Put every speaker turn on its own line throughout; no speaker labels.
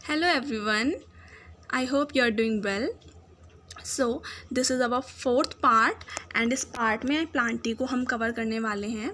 Hello everyone, I hope you are doing well. So this is our fourth part and इस part में Plantae को हम cover करने वाले हैं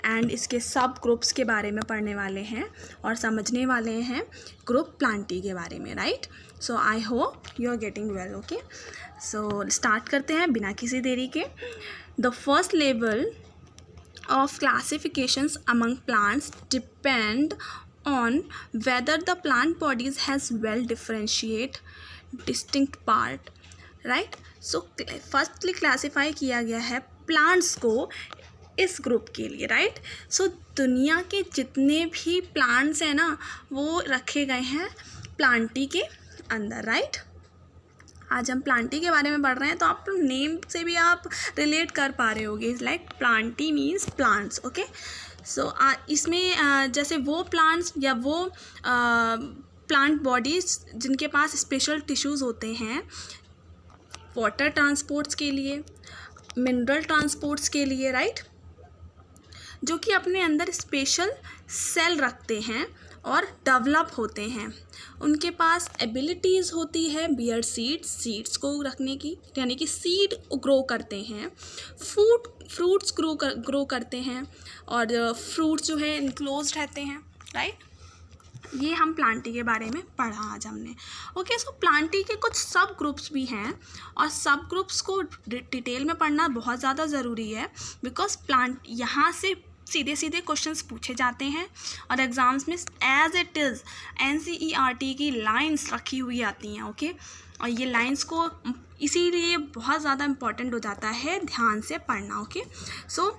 एंड इसके सब ग्रुप्स के बारे में पढ़ने वाले हैं और समझने वाले हैं ग्रुप प्लांटी के बारे में, right? So I hope you are getting well. Okay, so start करते हैं बिना किसी देरी के. The first level of classifications among plants depend on whether the plant bodies has well differentiate distinct part, right? So firstly classify किया गया है plants को इस ग्रुप के लिए, राइट? सो दुनिया के जितने भी प्लांट्स हैं ना वो रखे गए हैं प्लांटी के अंदर, राइट? आज हम प्लांटी के बारे में पढ़ रहे हैं तो आप नेम से भी आप रिलेट कर पा रहे होगे, like plantae means plants. Okay, so इसमें जैसे वो प्लांट्स या वो प्लांट बॉडीज जिनके पास स्पेशल टिश्यूज़ होते हैं वाटर ट्रांसपोर्ट्स के लिए, मिनरल ट्रांसपोर्ट्स के लिए, राइट? जो कि अपने अंदर स्पेशल सेल रखते हैं और डेवलप होते हैं. उनके पास एबिलिटीज़ होती है बियर सीड्स को रखने की, यानी कि सीड ग्रो करते हैं, फ्रूट्स ग्रो करते हैं और फ्रूट्स जो है इनक्लोज रहते हैं, राइट? ये हम प्लांटी के बारे में पढ़ा आज हमने. ओके, सो प्लांटी के कुछ सब ग्रुप्स भी हैं और सब ग्रुप्स को डिटेल में पढ़ना बहुत ज़्यादा ज़रूरी है बिकॉज प्लांट यहाँ से सीधे सीधे क्वेश्चंस पूछे जाते हैं और एग्ज़ाम्स में एज इट इज़ NCERT की लाइंस रखी हुई आती हैं. ओके, और ये लाइंस को इसीलिए बहुत ज़्यादा इम्पॉर्टेंट हो जाता है ध्यान से पढ़ना. Okay, so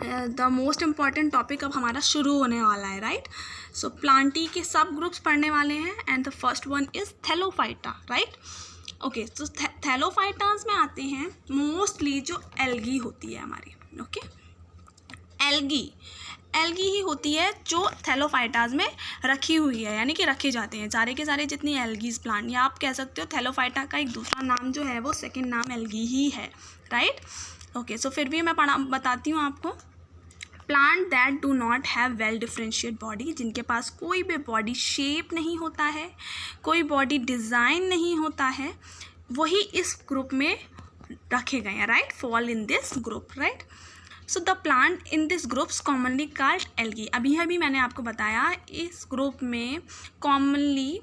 the most important topic अब हमारा शुरू होने वाला है, राइट? सो प्लांटी के सब ग्रुप्स पढ़ने वाले हैं and the first one is Thallophyta, right? Okay, तो थैलोफाइटास में आते हैं मोस्टली जो एल्गी होती है हमारी. ओके, एल्गी ही होती है जो थैलोफाइटास में रखी हुई है, यानी कि रखे जाते हैं सारे के सारे जितनी एल्गीज प्लांट, या आप कह सकते हो थैलोफाइटा का एक दूसरा नाम जो है वो सेकंड नाम एल्गी ही है, राइट? ओके, सो फिर भी मैं बताती हूँ आपको. Plant that do not have well differentiate body, जिनके पास कोई भी बॉडी शेप नहीं होता है, कोई बॉडी डिज़ाइन नहीं होता है, वही इस ग्रुप में रखे गए हैं, right? Fall in this group, right? So the plant in this groups commonly called algae. अभी मैंने आपको बताया इस ग्रुप में कॉमनली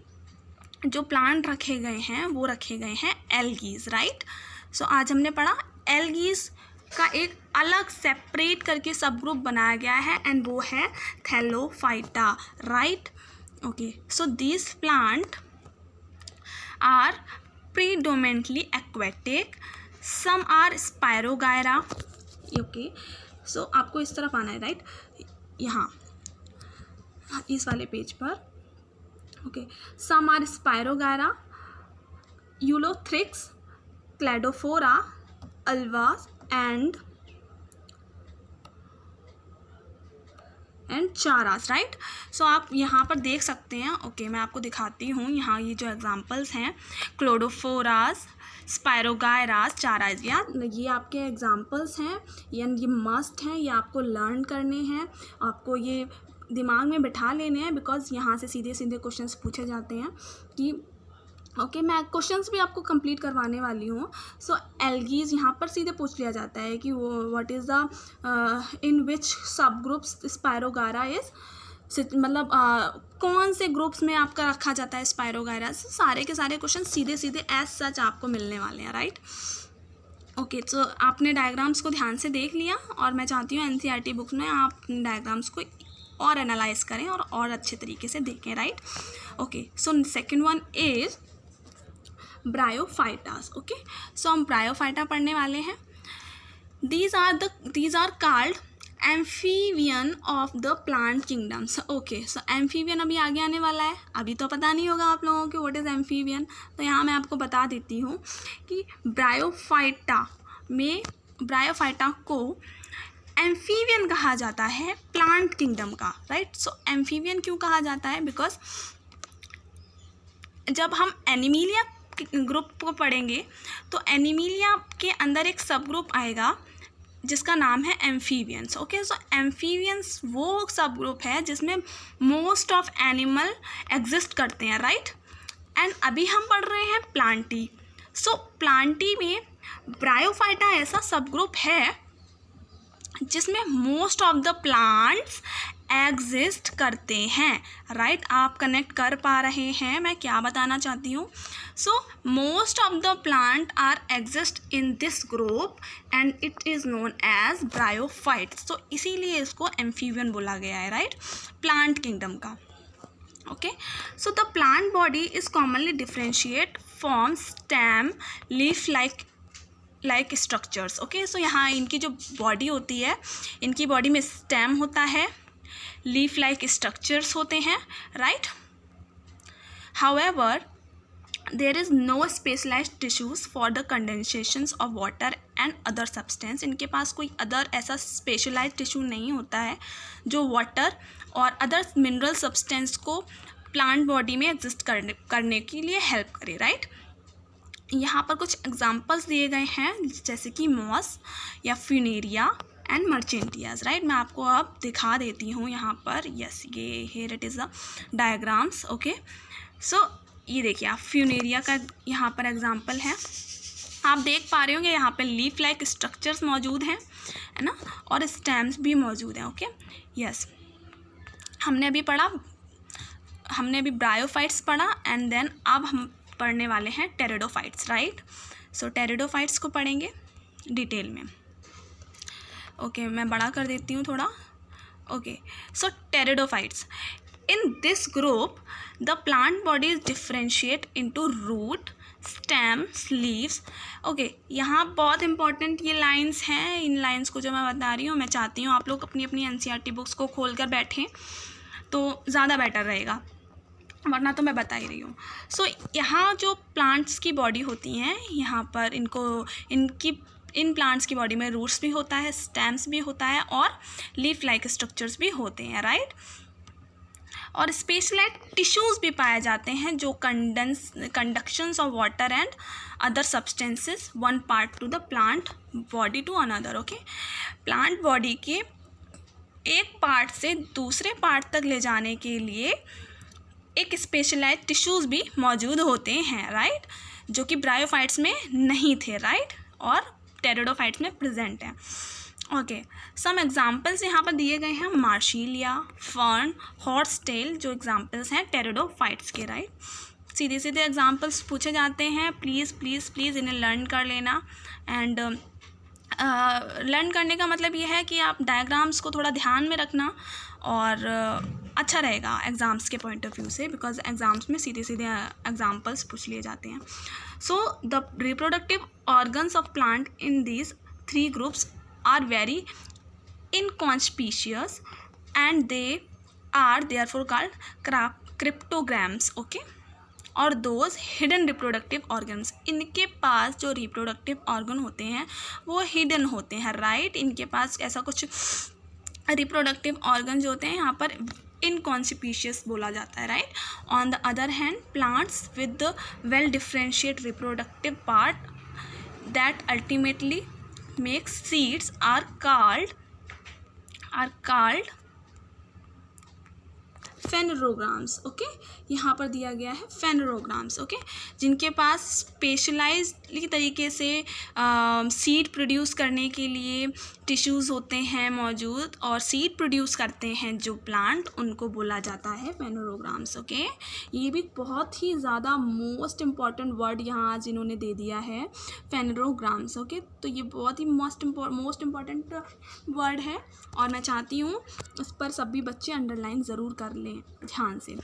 जो प्लांट रखे गए हैं वो रखे गए हैं एल्गीज, राइट? सो आज हमने पढ़ा एल्गीज का एक अलग सेपरेट करके सब ग्रुप बनाया गया है एंड वो है thallophyta, right? Okay, so this plant are predominantly aquatic, some are spirogyra. Okay, so आपको इस तरफ आना है, राइट? यहाँ इस वाले पेज पर. Okay, some are spirogyra, ulothrix, cladophora, ulvas and charas, right? So आप यहाँ पर देख सकते हैं. ओके, मैं आपको दिखाती हूँ यहाँ ये जो एग्जांपल्स हैं क्लोडोफोरास, स्पायरोगायरास, चारास, ये आपके एग्जांपल्स हैं, ये मस्ट हैं, ये आपको लर्न करने हैं, आपको ये दिमाग में बिठा लेने हैं बिकॉज यहाँ से सीधे सीधे क्वेश्चंस पूछे जाते हैं कि ओके, मैं क्वेश्चंस भी आपको कंप्लीट करवाने वाली हूँ. सो एल्गीज यहाँ पर सीधे पूछ लिया जाता है कि वो व्हाट इज़ द इन विच सब ग्रुप्स स्पायरोगायरा इज़, मतलब कौन से ग्रुप्स में आपका रखा जाता है स्पायरोगायरा. सारे के सारे क्वेश्चन सीधे सीधे एज सच आपको मिलने वाले हैं, राइट? ओके, तो आपने डायग्राम्स को ध्यान से देख लिया और मैं चाहती हूँ NCERT बुक में आप डायग्राम्स को और एनालाइज करें और अच्छे तरीके से देखें, right? Okay, so second one is bryophytas. Okay, so हम ब्रायोफाइटा पढ़ने वाले हैं. These are called amphibian of the plant kingdoms. Okay, so amphibian अभी आगे आने वाला है, अभी तो पता नहीं होगा आप लोगों को व्हाट इज़ एम्फीबियन, तो यहाँ मैं आपको बता देती हूँ कि ब्रायोफाइटा को एम्फीबियन कहा जाता है प्लांट किंगडम का, राइट? सो एम्फीबियन क्यों कहा जाता है? बिकॉज जब हम एनिमीलिया ग्रुप को पढ़ेंगे तो एनिमीलिया के अंदर एक सब ग्रुप आएगा जिसका नाम है एम्फीबियंस. ओके, सो एम्फीबियंस वो सब ग्रुप है जिसमें मोस्ट ऑफ एनिमल एग्जिस्ट करते हैं, राइट? एंड अभी हम पढ़ रहे हैं प्लांटी। सो प्लांटी में ब्रायोफाइटा ऐसा सब ग्रुप है जिसमें most of the plants exist करते हैं, राइट। आप कनेक्ट कर पा रहे हैं मैं क्या बताना चाहती हूँ। So most of the plant are exist in this group and it is known as bryophytes. तो इसीलिए इसको एम्फीबियन बोला गया है, राइट, प्लांट किंगडम का। Okay, so the plant body is commonly differentiate from stem leaf like structures. Okay, so यहाँ इनकी जो बॉडी होती है, इनकी बॉडी में स्टेम होता है, लीफ लाइक स्ट्रक्चर्स होते हैं, right. However there is no specialized tissues for the condensations of water and other substance. इनके पास कोई अदर ऐसा स्पेशलाइज्ड टिश्यू नहीं होता है जो वाटर और अदर मिनरल सब्सटेंस को प्लांट बॉडी में एग्जिस्ट करने के लिए हेल्प करे, राइट। यहाँ पर कुछ एग्जांपल्स दिए गए हैं जैसे कि मॉस या फ्यूनेरिया एंड मर्चेंटियाज, राइट। मैं आपको अब दिखा देती हूँ यहाँ पर, यस, ये here it is the diagrams. Okay, so ये देखिए आप फ्यूनेरिया का यहाँ पर एग्जांपल है। आप देख पा रहे होंगे यहाँ पे लीफ लाइक स्ट्रक्चर्स मौजूद हैं, है ना, और स्टेम्स भी मौजूद हैं। ओके, यस, हमने अभी ब्रायोफाइट्स पढ़ा एंड देन अब हम पढ़ने वाले हैं टेरिडोफाइट्स, राइट। सो टेरिडोफाइट्स को पढ़ेंगे डिटेल में। ओके, मैं बड़ा कर देती हूँ थोड़ा। Okay, so pteridophytes in this group the plant body is differentiate into root, stems, leaves. Okay, यहाँ बहुत इंपॉर्टेंट ये लाइंस हैं। इन लाइंस को जो मैं बता रही हूँ, मैं चाहती हूँ आप लोग अपनी अपनी एनसीईआरटी बुक्स को खोल कर बैठें तो ज़्यादा बेटर रहेगा, वरना तो मैं बता ही रही हूँ। सो यहाँ जो प्लांट्स की बॉडी होती हैं, यहाँ पर इन प्लांट्स की बॉडी में रूट्स भी होता है, स्टेम्स भी होता है और लीफ लाइक स्ट्रक्चर्स भी होते हैं, राइट। और स्पेशलाइज्ड टिश्यूज़ भी पाए जाते हैं जो conductions of water and other substances one part to the plant body to another. Okay, plant body के एक पार्ट से दूसरे पार्ट तक ले जाने के लिए एक स्पेशलाइज्ड टिश्यूज़ भी मौजूद होते हैं, राइट, जो कि ब्रायोफाइट्स में नहीं थे, राइट, और टेरिडोफाइट्स में प्रेजेंट हैं। ओके, सम एग्जांपल्स यहाँ पर दिए गए हैं, मार्शिलिया, फर्न, हॉर्स टेल, जो एग्जांपल्स हैं टेरिडोफाइट्स के, राइट। सीधे सीधे एग्जांपल्स पूछे जाते हैं, प्लीज़ प्लीज़ प्लीज़ इन्हें लर्न कर लेना। एंड लर्न करने का मतलब ये है कि आप डायग्राम्स को थोड़ा ध्यान में रखना और अच्छा रहेगा एग्ज़ाम्स के पॉइंट ऑफ व्यू से, बिकॉज एग्ज़ाम्स में सीधे सीधे एग्जांपल्स पूछ लिए जाते हैं। So the reproductive organs of plant in these 3 groups are very inconspicuous and they are therefore called cryptograms, okay, और दोज हिडन रिप्रोडक्टिव ऑर्गन्स, इनके पास जो रिप्रोडक्टिव ऑर्गन होते हैं वो हिडन होते हैं, राइट। इनके पास ऐसा कुछ रिप्रोडक्टिव ऑर्गन जो होते हैं यहाँ पर इनकॉन्स्पिशियस बोला जाता है, right. On the other hand plants with the well differentiate reproductive part that ultimately makes seeds are called phanerogams. Okay, यहाँ पर दिया गया है फेनरोग्राम्स, ओके, जिनके पास स्पेशलाइज्ड तरीके से सीड प्रोड्यूस करने के लिए टिश्यूज़ होते हैं मौजूद और सीड प्रोड्यूस करते हैं जो प्लांट, उनको बोला जाता है फेनरोग्राम्स। ओके, ये भी बहुत ही ज़्यादा मोस्ट इम्पॉर्टेंट वर्ड यहाँ आज इन्होंने दे दिया है, फेनरोग्राम्स। ओके, तो ये बहुत ही मोस्ट इम्पॉर्टेंट वर्ड है और मैं चाहती हूँ इस पर सभी बच्चे अंडरलाइन ज़रूर कर लें ध्यान से।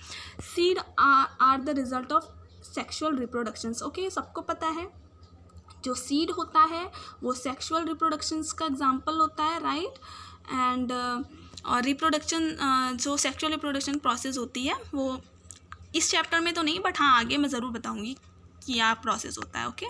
Seed are the result of sexual reproductions. Okay, सबको पता है जो सीड होता है वो सेक्सुअल रिप्रोडक्शंस का एग्जाम्पल होता है, राइट। एंड और रिप्रोडक्शन जो सेक्सुअल रिप्रोडक्शन प्रोसेस होती है वो इस चैप्टर में तो नहीं, बट हाँ आगे मैं ज़रूर बताऊँगी कि क्या प्रोसेस होता है। Okay,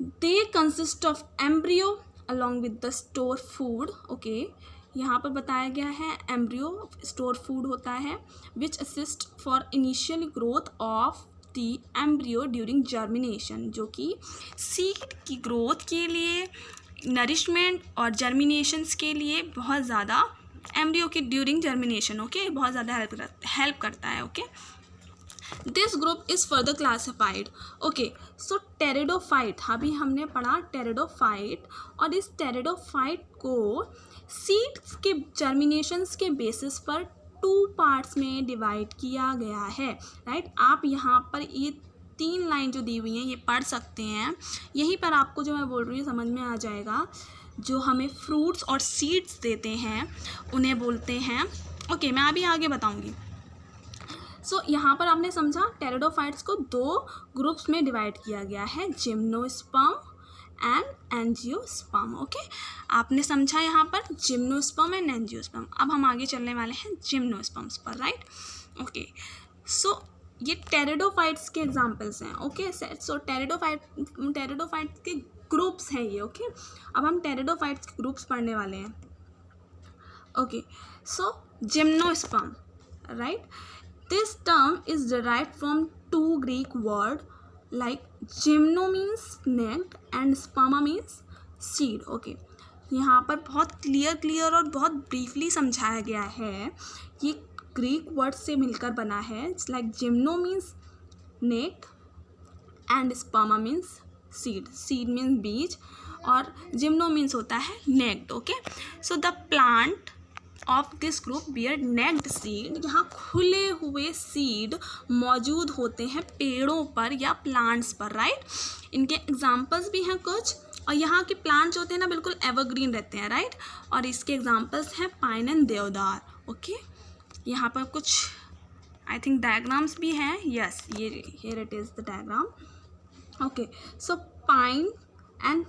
they consist of embryo along with the store food. Okay, यहाँ पर बताया गया है एम्ब्रियो स्टोर फूड होता है which assist for initial growth of the embryo during germination, जो कि सीड की ग्रोथ के लिए, नरिशमेंट और जर्मिनेशंस के लिए बहुत ज़्यादा एम्ब्रियो की ड्यूरिंग जर्मिनेशन, ओके, बहुत ज़्यादा हेल्प करता है। Okay, this group is further classified. Okay, so pteridophyte, अभी हमने पढ़ा टेरिडोफाइट, और इस टेरिडोफाइट को सीड्स के जर्मिनेशंस के बेसिस पर 2 पार्ट्स में डिवाइड किया गया है, राइट। आप यहाँ पर ये 3 लाइन जो दी हुई हैं ये पढ़ सकते हैं, यहीं पर आपको जो मैं बोल रही हूँ समझ में आ जाएगा। जो हमें फ्रूट्स और सीड्स देते हैं उन्हें बोलते हैं, ओके मैं अभी आगे बताऊँगी। सो यहाँ पर आपने समझा टेरिडोफाइट्स को 2 ग्रुप्स में डिवाइड किया गया है, जिम्नोस्पर्म एंड एंजियोस्पर्म। ओके, आपने समझा यहाँ पर जिम्नोस्पर्म एंड एंजियोस्पर्म। अब हम आगे चलने वाले हैं जिम्नोस्पर्म्स पर, राइट। ओके, सो ये टेरिडोफाइट्स के एग्जाम्पल्स हैं। ओके, सो टेरिडोफाइट्स के ग्रुप्स हैं ये। ओके, अब हम टेरिडोफाइट्स के ग्रुप्स पढ़ने वाले हैं। Okay, so gymnosperm, right. This term is derived from 2 Greek words like gymno means neck and sperma means seed. Okay, यहाँ पर बहुत क्लियर और बहुत ब्रीफली समझाया गया है। ये ग्रीक वर्ड से मिलकर बना है, like gymno means naked and sperma means seed. Seed means बीज और जिम्नो मीन्स होता है naked. Okay, so the plant of this group bear naked seed, यहाँ खुले हुए सीड मौजूद होते हैं पेड़ों पर या प्लांट्स पर, राइट। इनके एग्जाम्पल्स भी हैं कुछ, और यहाँ के प्लांट्स होते हैं ना बिल्कुल एवरग्रीन रहते हैं, राइट। और इसके एग्जाम्पल्स हैं पाइन एंड देवदार। ओके, यहाँ पर कुछ आई थिंक डायग्राम्स भी हैं। यस, ये here it is the diagram. Okay, so pine and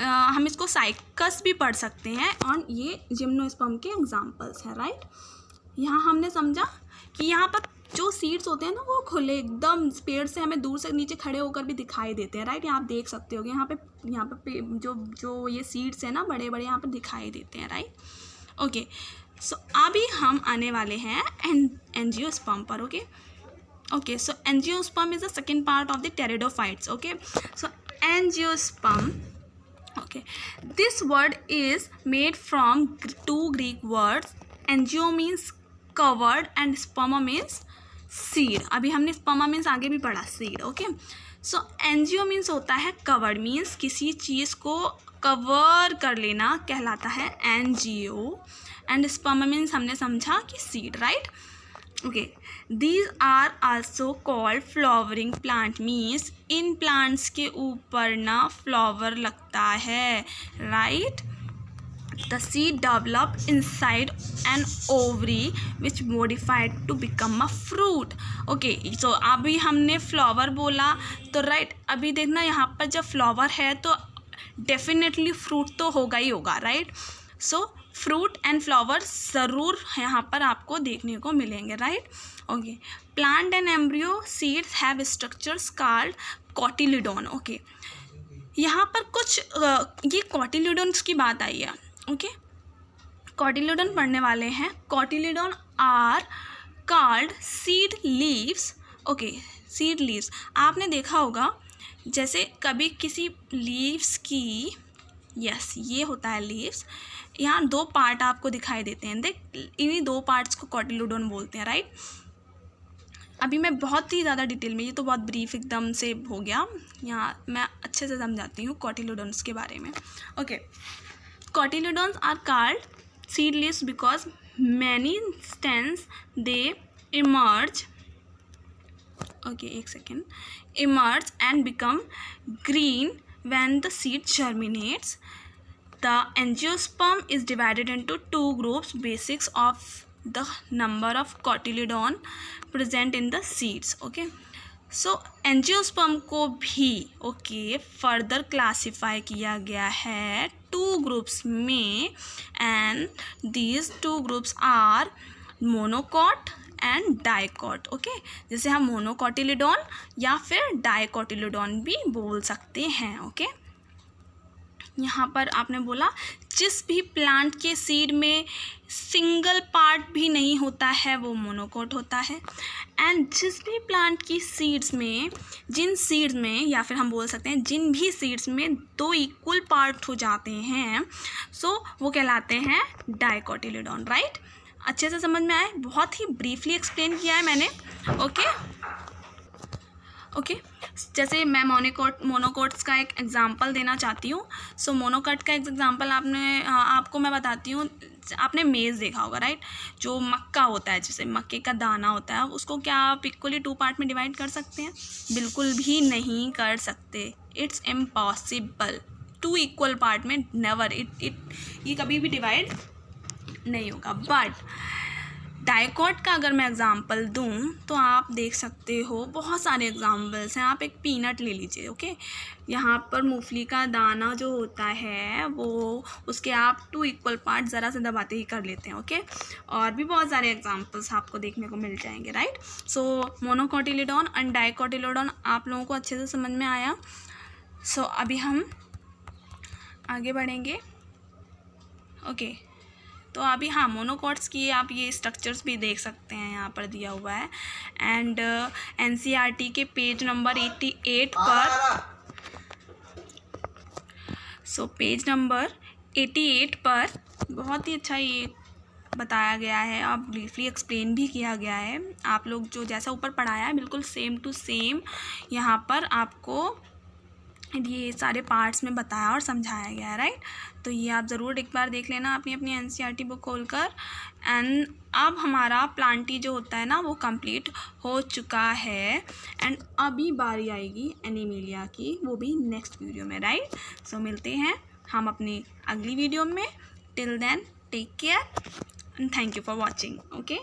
हम इसको साइकस भी पढ़ सकते हैं, और ये जिम्नोस्पर्म के एग्जाम्पल्स हैं, राइट। यहाँ हमने समझा कि यहाँ पर जो सीड्स होते हैं ना वो खुले एकदम पेड़ से हमें दूर से नीचे खड़े होकर भी दिखाई देते हैं, राइट। यहाँ आप देख सकते हो यहाँ पे जो ये सीड्स हैं ना बड़े बड़े यहाँ पर दिखाई देते हैं, राइट। ओके, सो अभी हम आने वाले हैं एंजियोस्पर्म पर। Okay, so angiosperm is the second part of the pteridophytes. Okay, so angiosperm, okay, this word is made from 2 Greek words. Angio means covered and sperma means seed. अभी हमने sperma means आगे भी पढ़ा seed. Okay, so angio means होता है covered, means किसी चीज़ को cover कर लेना कहलाता है angio, and sperma means हमने समझा कि seed, right. Okay, these are also called flowering plant, means in plants के ऊपर ना flower लगता है, right. The seed develop inside an ovary which modified to become a fruit. Okay, so अभी हमने flower बोला तो right, अभी देखना यहाँ पर जब flower है तो definitely fruit तो होगा ही होगा, right. So fruit and flowers ज़रूर यहाँ पर आपको देखने को मिलेंगे, right. Okay, plant and embryo seeds have structures called cotyledon. Okay, यहाँ पर कुछ ये कॉटिलिडोन्स की बात आई है. ओके, कॉटिलिडोन पढ़ने वाले हैं. Cotyledon are called seed leaves. Okay, seed leaves आपने देखा होगा जैसे कभी किसी लीव्स की, यस ये होता है लीव्स. यहाँ 2 पार्ट आपको दिखाई देते हैं, देख इन्हीं 2 पार्ट्स को कॉटिलिडोन बोलते हैं, राइट. अभी मैं बहुत ही ज़्यादा डिटेल में, ये तो बहुत ब्रीफ एकदम से हो गया, यहाँ मैं अच्छे से समझाती हूँ कॉटिलिडोन्स के बारे में. Okay, cotyledons are called seed leaves because many stems they emerge. Okay, एक second. Emerge and become green when the seed germinates. The angiosperm is divided into 2 groups basics of the number of cotyledon present in the seeds. Okay, so angiosperm को भी okay further classify किया गया है 2 groups में, and these 2 groups are monocot and dicot. Okay, जैसे हम मोनोकॉटिलिडोन या फिर डाइकॉटिलिडोन भी बोल सकते हैं. ओके, यहाँ पर आपने बोला जिस भी प्लांट के सीड में सिंगल पार्ट भी नहीं होता है वो मोनोकॉट होता है, एंड जिस भी प्लांट की सीड्स में, जिन सीड्स में या फिर हम बोल सकते हैं जिन भी सीड्स में 2 इक्वल पार्ट हो जाते हैं सो वो कहलाते हैं डाइकॉटिलिडोन, राइट. अच्छे से समझ में आए, बहुत ही ब्रीफली एक्सप्लेन किया है मैंने. ओके. ओके जैसे मैं मोनोकोट्स का एक एग्जांपल देना चाहती हूँ. सो मोनोकोट का एग्जांपल आपको मैं बताती हूँ. आपने मेज़ देखा होगा, राइट? जो मक्का होता है, जैसे मक्के का दाना होता है, उसको क्या आप इक्वली 2 पार्ट में डिवाइड कर सकते हैं? बिल्कुल भी नहीं कर सकते. It's impossible. 2 इक्वल पार्ट में नेवर. ये कभी भी डिवाइड नहीं होगा. बट डाइकोट का अगर मैं एग्जांपल दूं तो आप देख सकते हो, बहुत सारे एग्जांपल्स हैं. आप एक पीनट ले लीजिए. ओके यहाँ पर मूंगफली का दाना जो होता है वो उसके आप 2 इक्वल पार्ट ज़रा से दबाते ही कर लेते हैं. ओके और भी बहुत सारे एग्जांपल्स आपको देखने को मिल जाएंगे, राइट? सो मोनोकोटिलेडोन एंड डाइकोटिलेडोन आप लोगों को अच्छे से समझ में आया. सो अभी हम आगे बढ़ेंगे. ओके तो अभी हाँ, मोनोकोट्स की आप ये स्ट्रक्चर्स भी देख सकते हैं, यहाँ पर दिया हुआ है. एंड NCERT के पेज नंबर 88 पर, पेज नंबर 88 पर बहुत ही अच्छा ये बताया गया है. अब ब्रीफली एक्सप्लेन भी किया गया है. आप लोग जो जैसा ऊपर पढ़ाया है बिल्कुल सेम टू सेम यहाँ पर आपको ये सारे पार्ट्स में बताया और समझाया गया है, राइट? तो ये आप ज़रूर एक बार देख लेना अपनी NCERT बुक खोलकर. एंड अब हमारा प्लांटी जो होता है ना वो कंप्लीट हो चुका है. एंड अभी बारी आएगी एनीमिलिया की, वो भी नेक्स्ट वीडियो में, राइट? सो मिलते हैं हम अपनी अगली वीडियो में. Till then take care and thank you for watching. Okay.